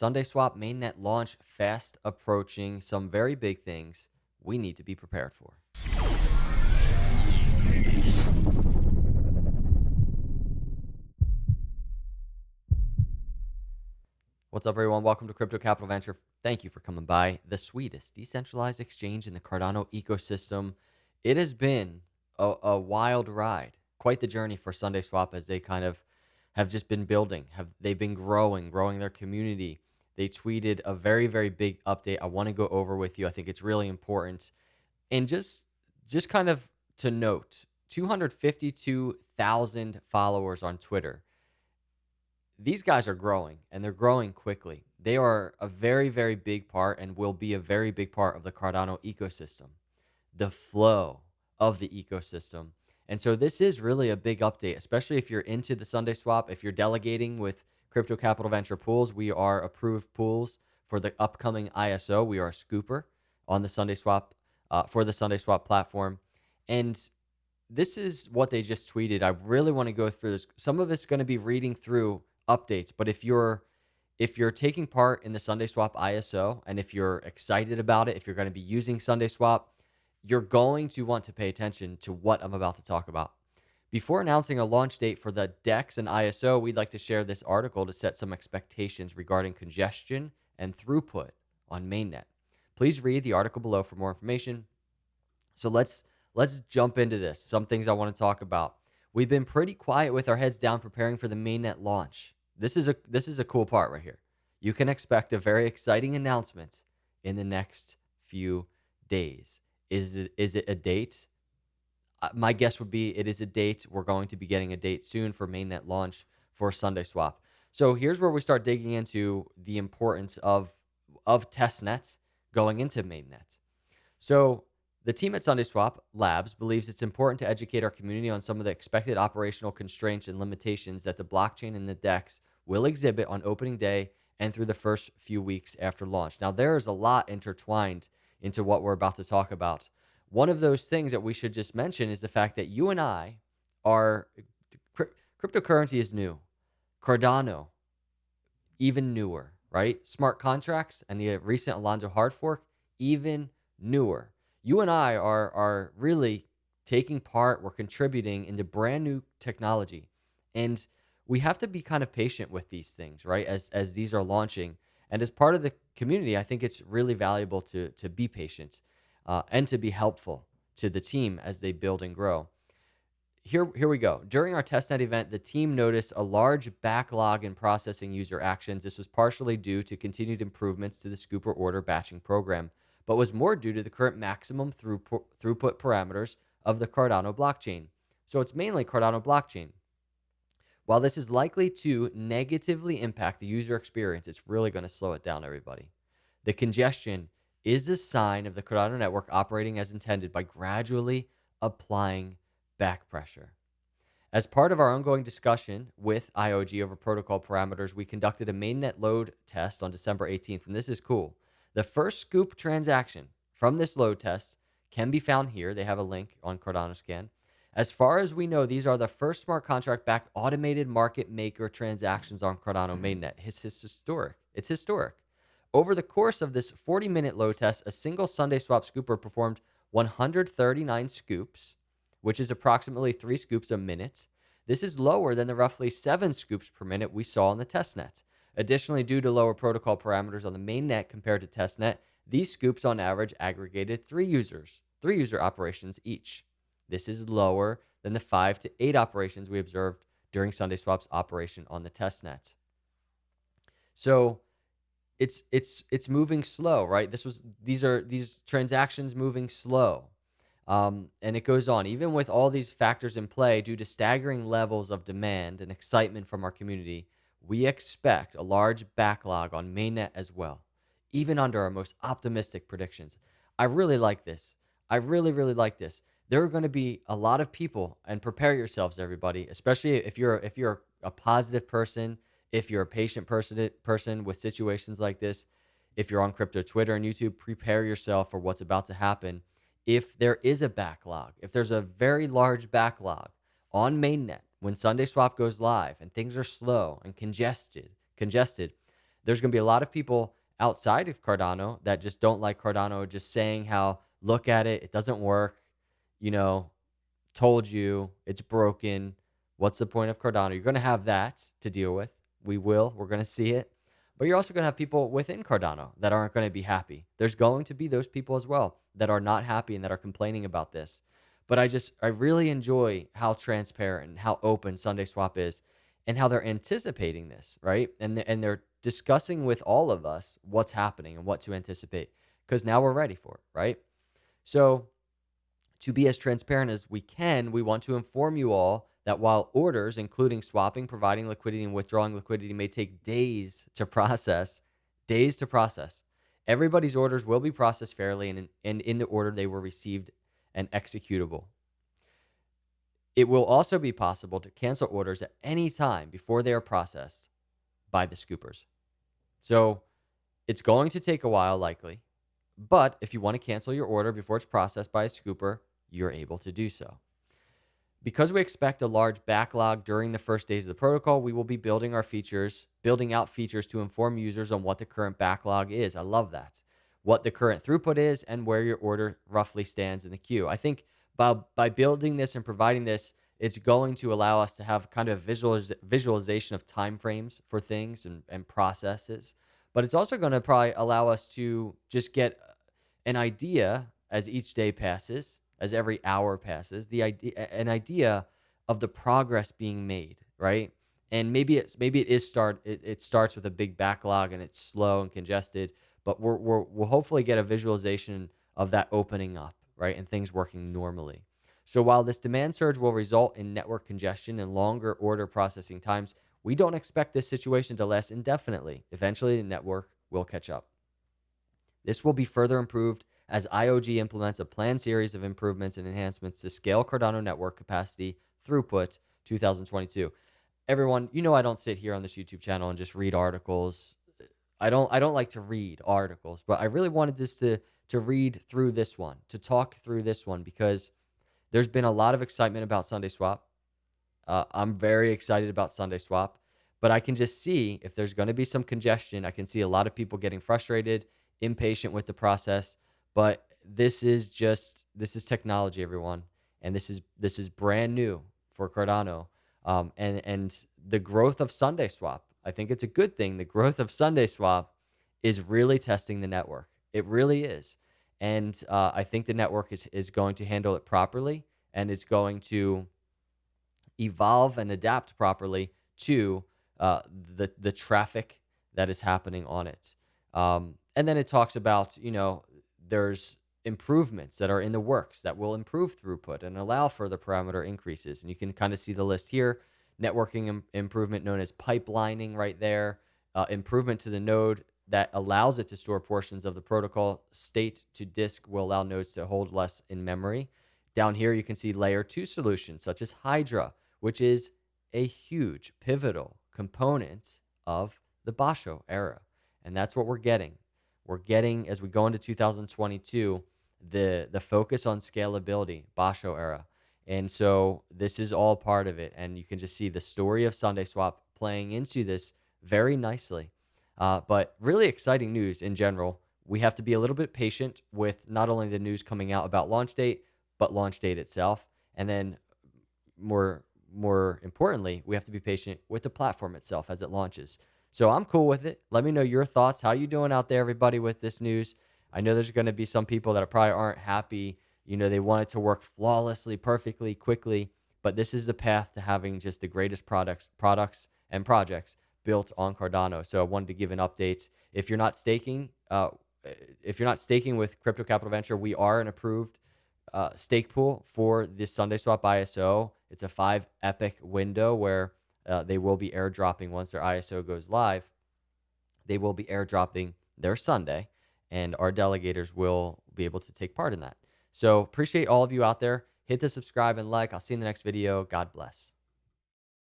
SundaeSwap mainnet launch fast approaching, some very big things we need to be prepared for. What's up, everyone? Welcome to Crypto Capital Venture. Thank you for coming by. The sweetest decentralized exchange in the Cardano ecosystem. It has been a wild ride, quite the journey for SundaeSwap as they kind of have just been building. They've been growing their community. They tweeted a very, very big update I want to go over with you. I think it's really important. And just kind of to note, 252,000 followers on Twitter. These guys are growing and they're growing quickly. They are a very, very big part and will be a very big part of the Cardano ecosystem, the flow of the ecosystem. And so this is really a big update, especially if you're into the SundaeSwap, if you're delegating with Crypto Capital Venture pools. We are approved pools for the upcoming ISO. We are a scooper on the SundaeSwap for the SundaeSwap platform. And this is what they just tweeted. I really want to go through this. Some of it's going to be reading through updates, but if you're taking part in the SundaeSwap ISO and if you're excited about it, if you're going to be using SundaeSwap, you're going to want to pay attention to what I'm about to talk about. Before announcing a launch date for the DEX and ISO, we'd like to share this article to set some expectations regarding congestion and throughput on Mainnet. Please read the article below for more information. So let's jump into this. Some things I want to talk about. We've been pretty quiet with our heads down preparing for the mainnet launch. This is a cool part right here. You can expect a very exciting announcement in the next few days. Is it a date? My guess would be it is a date. We're going to be getting a date soon for mainnet launch for SundaeSwap. So here's where we start digging into the importance of testnet going into mainnet. So the team at SundaeSwap Labs believes it's important to educate our community on some of the expected operational constraints and limitations that the blockchain and the DEX will exhibit on opening day and through the first few weeks after launch. Now, there is a lot intertwined into what we're about to talk about. One of those things that we should just mention is the fact that you and I are, cryptocurrency is new. Cardano, even newer, right? Smart contracts and the recent Alonzo hard fork, even newer. You and I are really taking part, we're contributing into brand new technology. And we have to be kind of patient with these things, right? As these are launching. And as part of the community, I think it's really valuable to be patient and to be helpful to the team as they build and grow. Here we go. During our testnet event, the team noticed a large backlog in processing user actions. This was partially due to continued improvements to the scooper order batching program, but was more due to the current maximum throughput parameters of the Cardano blockchain. So it's mainly Cardano blockchain. While this is likely to negatively impact the user experience, it's really going to slow it down, everybody. The congestion is a sign of the Cardano network operating as intended by gradually applying back pressure. As part of our ongoing discussion with IOG over protocol parameters, we conducted a mainnet load test on December 18th, and this is cool. The first scoop transaction from this load test can be found here. They have a link on Cardano Scan. As far as we know, these are the first smart contract-backed automated market maker transactions on Cardano mainnet. It's historic. It's historic. Over the course of this 40-minute load test, a single SundaeSwap scooper performed 139 scoops, which is approximately 3 scoops a minute. This is lower than the roughly 7 scoops per minute we saw on the testnet. Additionally, due to lower protocol parameters on the mainnet compared to testnet, these scoops on average aggregated 3 user operations each. This is lower than the 5 to 8 operations we observed during SundaeSwap's operation on the testnet. So it's moving slow, right? These transactions moving slow. And it goes on. Even with all these factors in play, due to staggering levels of demand and excitement from our community, we expect a large backlog on mainnet as well, even under our most optimistic predictions. I really like this. I really, really like this. There are going to be a lot of people, and prepare yourselves, everybody, especially if you're a positive person, if you're a patient person with situations like this, if you're on crypto Twitter and YouTube, prepare yourself for what's about to happen. If there is a backlog, if there's a very large backlog on mainnet when SundaeSwap goes live and things are slow and congested, There's going to be a lot of people outside of Cardano that just don't like Cardano, just saying how, look at it, it doesn't work, you know, told you, it's broken. What's the point of Cardano? You're going to have that to deal with. We're going to see it. But you're also going to have people within Cardano that aren't going to be happy. There's going to be those people as well that are not happy and that are complaining about this. But I really enjoy how transparent and how open SundaeSwap is and how they're anticipating this, right? And they're discussing with all of us what's happening and what to anticipate because now we're ready for it, right? So to be as transparent as we can, we want to inform you all that while orders, including swapping, providing liquidity, and withdrawing liquidity, may take days to process, everybody's orders will be processed fairly and in the order they were received and executable. It will also be possible to cancel orders at any time before they are processed by the scoopers. So it's going to take a while, likely. But if you want to cancel your order before it's processed by a scooper, you're able to do so. Because we expect a large backlog during the first days of the protocol, we will be building out features to inform users on what the current backlog is. I love that. What the current throughput is and where your order roughly stands in the queue. I think by building this and providing this, it's going to allow us to have kind of visualization of timeframes for things and processes. But it's also going to probably allow us to just get an idea as each day passes, as every hour passes, an idea of the progress being made, right? And it starts with a big backlog and it's slow and congested, but we'll hopefully get a visualization of that opening up, right? And things working normally. So while this demand surge will result in network congestion and longer order processing times, we don't expect this situation to last indefinitely. Eventually, the network will catch up. This will be further improved as IOG implements a planned series of improvements and enhancements to scale Cardano network capacity throughput 2022. Everyone, I don't sit here on this YouTube channel and just read articles. I don't like to read articles, but I really wanted just to read through this one, to talk through this one because there's been a lot of excitement about SundaeSwap. I'm very excited about SundaeSwap, but I can just see if there's going to be some congestion. I can see a lot of people getting frustrated, impatient with the process, but this is technology, everyone, and this is brand new for Cardano. And the growth of SundaeSwap, I think it's a good thing. The growth of SundaeSwap is really testing the network. It really is. And I think the network is going to handle it properly, and it's going to evolve and adapt properly to the traffic that is happening on it. And then it talks about, there's improvements that are in the works that will improve throughput and allow further parameter increases. And you can kind of see the list here. Networking improvement known as pipelining right there. Improvement to the node that allows it to store portions of the protocol state to disk will allow nodes to hold less in memory. Down here, you can see layer 2 solutions such as Hydra, which is a huge pivotal component of the Basho era. And that's what we're getting. We're getting, as we go into 2022, the focus on scalability, Basho era. And so this is all part of it. And you can just see the story of SundaeSwap playing into this very nicely. But really exciting news in general. We have to be a little bit patient with not only the news coming out about launch date, but launch date itself. And then more importantly, we have to be patient with the platform itself as it launches. So I'm cool with it. Let me know your thoughts. How you doing out there, everybody, with this news? I know there's going to be some people that probably aren't happy. They want it to work flawlessly, perfectly, quickly. But this is the path to having just the greatest products and projects built on Cardano. So I wanted to give an update. If you're not staking, with Crypto Capital Venture, we are an approved stake pool for the SundaeSwap ISO. It's a 5 epic window where they will be airdropping once their ISO goes live. They will be airdropping their Sunday, and our delegators will be able to take part in that. So appreciate all of you out there. Hit the subscribe and like. I'll see you in the next video. God bless.